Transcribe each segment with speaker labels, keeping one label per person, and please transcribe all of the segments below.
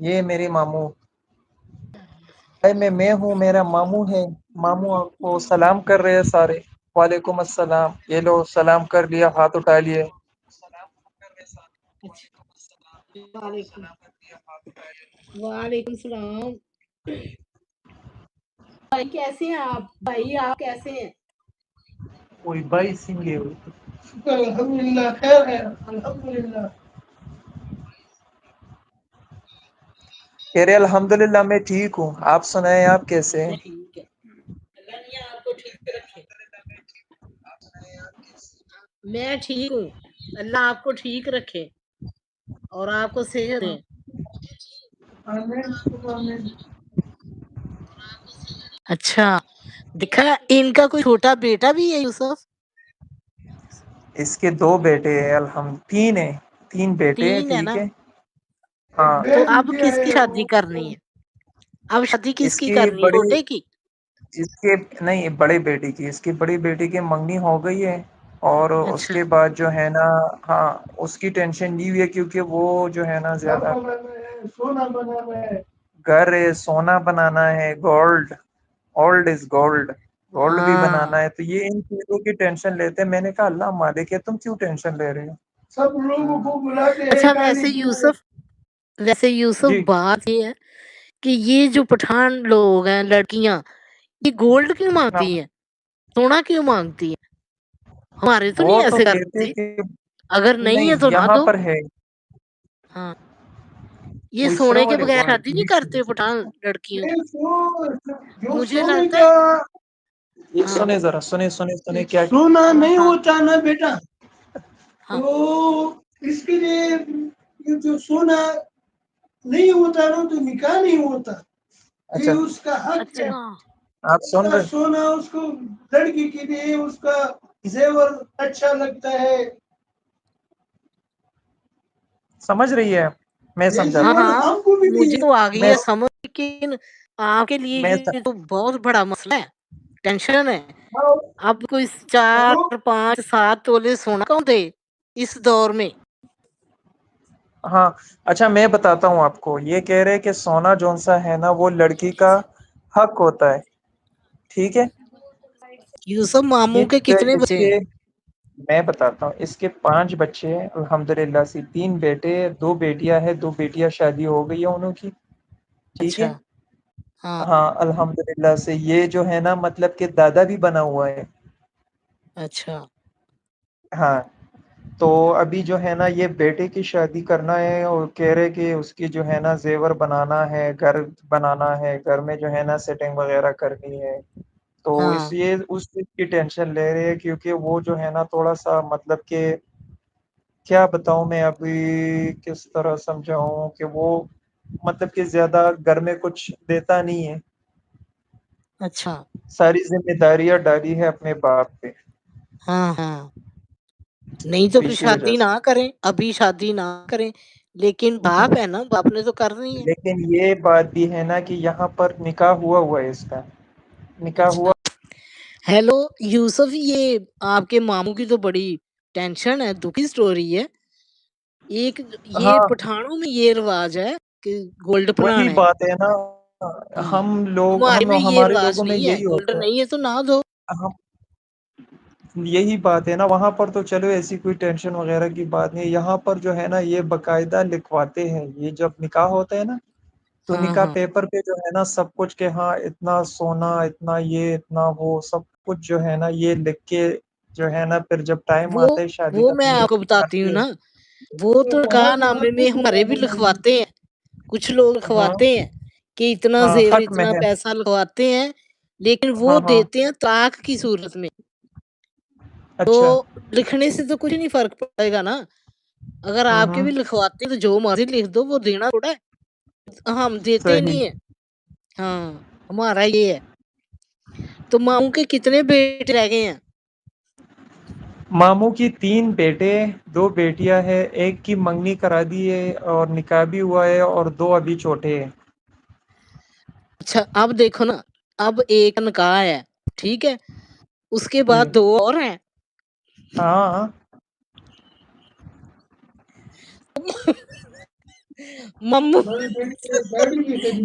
Speaker 1: یہ میری ماموں بھائی میں ہوں، میرا ماموں ہے. ماموں آپ کو سلام کر رہے ہیں سارے. وعلیکم السلام. یہ لو سلام کر لیا، ہاتھ اٹھا لیے.
Speaker 2: اچھا، وعلیکم وعلیکم السلام. بھائی کیسے ہیں آپ؟ بھائی آپ کیسے ہیں؟
Speaker 1: کوئی بھائی سنگے ہوئی شکر الحمدللہ خیر ہے الحمدللہ. کہہ رہے الحمدللہ میں ٹھیک ہوں. آپ سنائیں، آپ کیسے ہیں؟
Speaker 2: ٹھیک ہے، اللہ میاں آپ کو ٹھیک رکھے. میں ٹھیک ہوں، اللہ آپ کو ٹھیک رکھے اور آپ کو صحت دے.
Speaker 1: آمین آمین.
Speaker 2: اچھا، دیکھا ان کا کوئی چھوٹا بیٹا بھی ہے یوسف؟
Speaker 1: اس کے 2 بیٹے ہیں، تین ہیں. 3 بیٹے ہیں،
Speaker 2: 3 ہے
Speaker 1: ٹھیک
Speaker 2: نا.
Speaker 1: ہے. ہاں
Speaker 2: تو اب کس کی شادی کرنی ہے؟ اب شادی کس
Speaker 1: اس
Speaker 2: کی
Speaker 1: کی
Speaker 2: کرنی ہے؟
Speaker 1: بڑی
Speaker 2: چھوٹے کی؟
Speaker 1: اس کے نہیں، بڑے بیٹی کی. اس کی بڑی بیٹی کی منگنی ہو گئی ہے، اور اس
Speaker 2: اچھا
Speaker 1: کے بعد جو ہے نا، ہاں اس کی ٹینشن نہیں ہوئی ہے، کیونکہ وہ جو ہے نا زیادہ سونا بنانا ہے، گھر ہے، سونا بنانا ہے، gold. Old is gold. Gold بھی
Speaker 2: ہاں.
Speaker 1: بنانا ہے، تو یہ ان چیزوں کی ٹینشن لیتے ہیں. میں نے کہا اللہ مالک ہے، تم کیوں ٹینشن لے رہے ہو؟ سب لوگوں
Speaker 2: ہاں.
Speaker 1: کو بلاتے ہیں
Speaker 2: اچھا
Speaker 1: گالی
Speaker 2: ویسے یوسف
Speaker 1: جی.
Speaker 2: بات یہ ہے کہ یہ جو پٹھان لوگ ہیں، لڑکیاں، یہ گولڈ کیوں
Speaker 1: ہاں،
Speaker 2: مانگتی ہیں؟ سونا کیوں مانگتی ہیں؟ ہمارے تو
Speaker 1: وہ
Speaker 2: نہیں
Speaker 1: تو
Speaker 2: ایسے
Speaker 1: کہتے
Speaker 2: کرتے.
Speaker 1: کہ
Speaker 2: اگر نہیں ہے
Speaker 1: نہیں،
Speaker 2: تو نہ
Speaker 1: یہاں
Speaker 2: دو.
Speaker 1: پر ہے.
Speaker 2: ہاں، یہ سونے کے بغیر شادی نہیں کرتے پٹھان لڑکیوں.
Speaker 1: جو
Speaker 2: مجھے
Speaker 1: سونے
Speaker 2: لگتا
Speaker 1: کا
Speaker 2: ہے.
Speaker 1: یہ
Speaker 2: ہاں
Speaker 1: سنے ذرا، سنے کیا سونا نہیں
Speaker 2: ہاں
Speaker 1: ہوتا نا بیٹا.
Speaker 2: ہاں.
Speaker 1: تو اس کے لیے یہ جو سونا نہیں ہوتا نا، تو نکاح نہیں ہوتا. یہ اس کا حق ہے.
Speaker 2: اچھا
Speaker 1: آپ سن رہے؟ سونا اس کو لڑکی کے لیے اس کا زیور اچھا لگتا ہے. سمجھ رہی ہے؟ میں سمجھا.
Speaker 2: ہاں ہاں،
Speaker 1: ہم کو بھی
Speaker 2: مجھے تو آ گئی
Speaker 1: میں
Speaker 2: ہے سمجھ، لیکن آپ کے لیے
Speaker 1: میں
Speaker 2: یہ تو بہت بڑا مسئلہ ہے، ٹینشن ہے. اب کوئی 4 5 7 تولے سونا کون دے اس دور میں؟
Speaker 1: ہاں اچھا، میں بتاتا ہوں آپ کو. یہ کہہ رہے کہ سونا جون سا ہے نا، وہ لڑکی کا حق ہوتا ہے. ٹھیک ہے.
Speaker 2: یوسف ماموں کے کتنے
Speaker 1: اس
Speaker 2: بچے
Speaker 1: کے
Speaker 2: ہیں؟
Speaker 1: میں بتاتا ہوں. اس کے 5 بچے ہیں الحمدللہ سے. 3 بیٹے، 2 بیٹیاں ہیں. 2 بیٹیاں شادی ہو گئی ہے انہوں کی. ٹھیک ہے.
Speaker 2: اچھا. ہاں.
Speaker 1: ہاں الحمدللہ سے. یہ جو ہے نا، مطلب کہ دادا بھی بنا ہوا ہے.
Speaker 2: اچھا.
Speaker 1: ہاں. تو ابھی جو ہے نا، یہ بیٹے کی شادی کرنا ہے، اور کہہ رہے کہ اس کی جو ہے نا زیور بنانا ہے، گھر بنانا ہے، گھر میں جو ہے نا سیٹنگ وغیرہ کرنی ہے. تو
Speaker 2: ہاں.
Speaker 1: اس لیے اس چیز کی ٹینشن لے رہے ہیں، کیونکہ وہ جو ہے نا تھوڑا سا مطلب کہ کیا بتاؤں میں ابھی، کس طرح سمجھاؤں کہ وہ مطلب کہ زیادہ گھر میں کچھ دیتا نہیں ہے.
Speaker 2: اچھا.
Speaker 1: ساری ذمہ داریاں ڈالی ہے اپنے باپ پہ.
Speaker 2: ہاں ہاں، نہیں تو پھر
Speaker 1: اسی وجہ
Speaker 2: شادی
Speaker 1: سے.
Speaker 2: نہ کریں، ابھی شادی نہ کریں. لیکن باپ ہے نا، باپ نے تو کرنی ہے.
Speaker 1: لیکن یہ بات بھی ہے نا کہ یہاں پر نکاح ہوا ہے اس کا. نکاح
Speaker 2: اچھا.
Speaker 1: ہوا.
Speaker 2: ہیلو یوسف، یہ آپ کے ماموں کی تو بڑی ٹینشن ہے، دکھی سٹوری ہے. ایک یہ
Speaker 1: ہاں
Speaker 2: پٹھانوں میں یہ رواج ہے کہ گولڈ
Speaker 1: وہی
Speaker 2: پڑھانا ہے.
Speaker 1: بات ہے نا.
Speaker 2: ہمارے میں یہ
Speaker 1: ہمارے
Speaker 2: رواج
Speaker 1: لوگوں میں
Speaker 2: نہیں ہے،
Speaker 1: یہی
Speaker 2: گولڈ
Speaker 1: ہوتا
Speaker 2: نہیں ہے تو نہ دو.
Speaker 1: ہم یہی بات ہے نا. وہاں پر تو چلو ایسی کوئی ٹینشن وغیرہ کی بات نہیں. یہاں پر جو ہے نا، یہ باقاعدہ لکھواتے ہیں. یہ جب نکاح ہوتا ہے نا، تو
Speaker 2: ہاں
Speaker 1: نکاح
Speaker 2: ہاں.
Speaker 1: پیپر پہ جو ہے نا سب کچھ کہ ہاں اتنا سونا، اتنا یہ، اتنا وہ، سب کچھ جو ہے نا یہ لکھ کے جو ہے نا، پھر جب ٹائم
Speaker 2: وہ
Speaker 1: آتا ہے شادی
Speaker 2: وہ میں
Speaker 1: کرنے
Speaker 2: آپ کو بتاتی ہوں
Speaker 1: کرتے ہیں.
Speaker 2: نا، وہ تو
Speaker 1: وہاں
Speaker 2: نکاح
Speaker 1: تو
Speaker 2: نامے
Speaker 1: سب
Speaker 2: میں
Speaker 1: کچھ
Speaker 2: ہمارے بھی لکھواتے ہیں. کچھ لوگ
Speaker 1: ہاں
Speaker 2: لکھواتے ہیں کہ اتنا
Speaker 1: ہاں
Speaker 2: زیور،
Speaker 1: حق میں
Speaker 2: اتنا
Speaker 1: ہے.
Speaker 2: پیسہ لگواتے ہیں، لیکن وہ
Speaker 1: ہاں ہاں.
Speaker 2: دیتے ہیں طلاق کی صورت میں. تو
Speaker 1: اچھا.
Speaker 2: لکھنے سے تو کچھ نہیں فرق پڑے گا نا. اگر آپ کے
Speaker 1: ہوں.
Speaker 2: بھی لکھواتے ہیں تو جو مرضی لکھ دو، وہ دینا تھوڑا ہے. ہم دیتے
Speaker 1: صحیح.
Speaker 2: نہیں ہیں. ہاں، ہمارا یہ ہے. تو ماموں کے کتنے بیٹے رہ گئے ہیں؟
Speaker 1: ماموں کی 3 بیٹے، 2 بیٹیاں ہیں. ایک کی منگنی کرا دی ہے اور نکاح بھی ہوا ہے، اور 2 ابھی چھوٹے ہیں.
Speaker 2: اچھا، اب دیکھو نا، اب ایک نکاح ہے، ٹھیک ہے، اس کے
Speaker 1: جی.
Speaker 2: بعد 2 اور ہیں.
Speaker 1: ہاں.
Speaker 2: ممو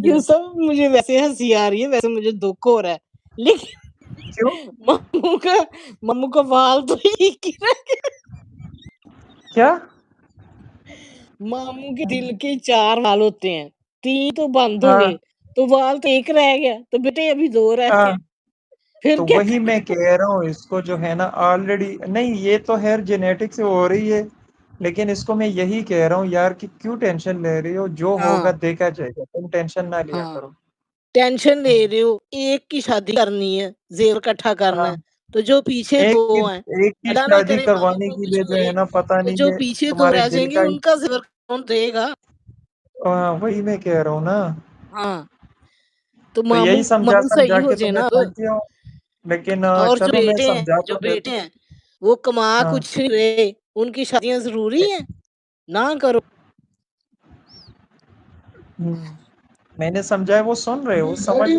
Speaker 2: یہ سب مجھے ویسے ہنسی آ رہی ہے، ویسے مجھے دکھ ہو رہا ہے، لیکن
Speaker 1: کیوں؟
Speaker 2: ممو کا وال تو ایک ہی رہ گیا۔
Speaker 1: کیا؟
Speaker 2: ماموں کے دل کے 4 وال ہوتے ہیں، 3 تو بند ہو
Speaker 1: ہاں
Speaker 2: گئے، تو وال تو ایک رہ گیا، تو بیٹے ابھی 2 رہ
Speaker 1: ہاں،
Speaker 2: گئے، پھر
Speaker 1: تو
Speaker 2: کیا
Speaker 1: وہی میں کہہ رہا ہوں، اس کو جو ہے نا آلریڈی نہیں، یہ تو خیر جینیٹک سے ہو رہی ہے، لیکن اس کو میں یہی کہہ رہا ہوں یار کہ کیوں ٹینشن لے رہی ہو، جو ہوگا دیکھا جائے گا، تم ٹینشن نہ لیا
Speaker 2: ہاں
Speaker 1: کرو۔
Speaker 2: ٹینشن لے رہے ہو، ایک کی شادی کرنی ہے، زیور اکٹھا کرنا
Speaker 1: ہاں،
Speaker 2: ہے، تو جو پیچھے 2 ہیں،
Speaker 1: ایک کی
Speaker 2: اللہ نہ
Speaker 1: شادی
Speaker 2: کرے ماموں
Speaker 1: کروانے
Speaker 2: کو
Speaker 1: کے
Speaker 2: کچھ
Speaker 1: لیے جو
Speaker 2: ہوئے
Speaker 1: ہے نا پتہ
Speaker 2: تو
Speaker 1: نہیں
Speaker 2: جو
Speaker 1: یہ
Speaker 2: پیچھے 2
Speaker 1: تمہارے
Speaker 2: رہ
Speaker 1: دل
Speaker 2: جائیں گے
Speaker 1: کا
Speaker 2: ان کا زیور کون دے گا؟
Speaker 1: وہی میں کہہ رہا ہوں نا،
Speaker 2: ہاں تو
Speaker 1: تو یہی سمجھا
Speaker 2: ماموں
Speaker 1: سمجھا
Speaker 2: صحیح ہو
Speaker 1: کے تو
Speaker 2: جائے
Speaker 1: میں
Speaker 2: نا اب،
Speaker 1: تھک گیا ہوں، لیکن
Speaker 2: اور جو
Speaker 1: چلو میں
Speaker 2: بیٹے ہیں
Speaker 1: سمجھا تو دیتا ہوں۔
Speaker 2: وہ کما
Speaker 1: ہاں
Speaker 2: کچھ نہیں رہے، ان کی شادیاں ضروری ہیں؟ نہ کرو۔
Speaker 1: میں نے سمجھایا، وہ سن رہے، وہ سمجھ